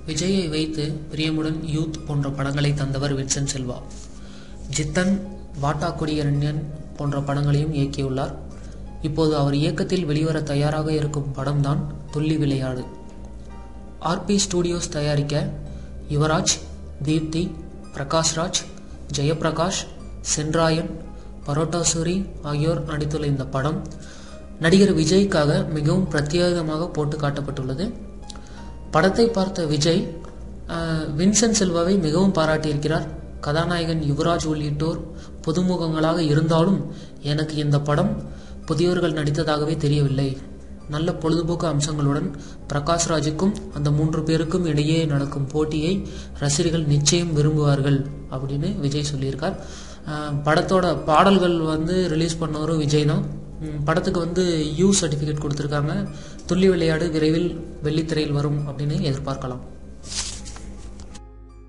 விஜயை வைத்து பிரியமுடன் யூத் போன்ற படங்களை தந்தவர் வின்சென்ட் செல்வா. ஜித்தன், வாட்டா கொடியரண்யன் போன்ற படங்களையும் இயக்கியுள்ளார். இப்போது அவர் இயக்கத்தில் வெளிவர தயாராக இருக்கும் படம்தான் துள்ளி விளையாடு. ஆர்பி ஸ்டுடியோஸ் தயாரிக்க யுவராஜ், தீப்தி, பிரகாஷ்ராஜ், ஜெயபிரகாஷ், சென்ராயன், பரோட்டாசூரி ஆகியோர் நடித்துள்ள இந்த படம் நடிகர் விஜய்க்காக மிகவும் பிரத்யேகமாக போட்டு காட்டப்பட்டுள்ளது. படத்தை பார்த்த விஜய் வின்சென்ட் செல்வாவை மிகவும் பாராட்டியிருக்கிறார். கதாநாயகன் யுவராஜ் உள்ளிட்டோர் புதுமுகங்களாக இருந்தாலும் எனக்கு இந்த படம் புதியவர்கள் நடித்ததாகவே தெரியவில்லை. நல்ல பொழுதுபோக்கு அம்சங்களுடன் பிரகாஷ்ராஜுக்கும் அந்த 3 பேருக்கும் இடையே நடக்கும் போட்டியை ரசிகர்கள் நிச்சயம் விரும்புவார்கள் அப்படின்னு விஜய் சொல்லியிருக்கார். படத்தோட பாடல்கள் ரிலீஸ் பண்ணவரும் விஜய் தான். படத்துக்கு யூ சர்டிஃபிகேட் கொடுத்துருக்காங்க. துள்ளி விளையாடு விரைவில் வெள்ளித்திரையில் வரும் அப்படின்னு எதிர்பார்க்கலாம்.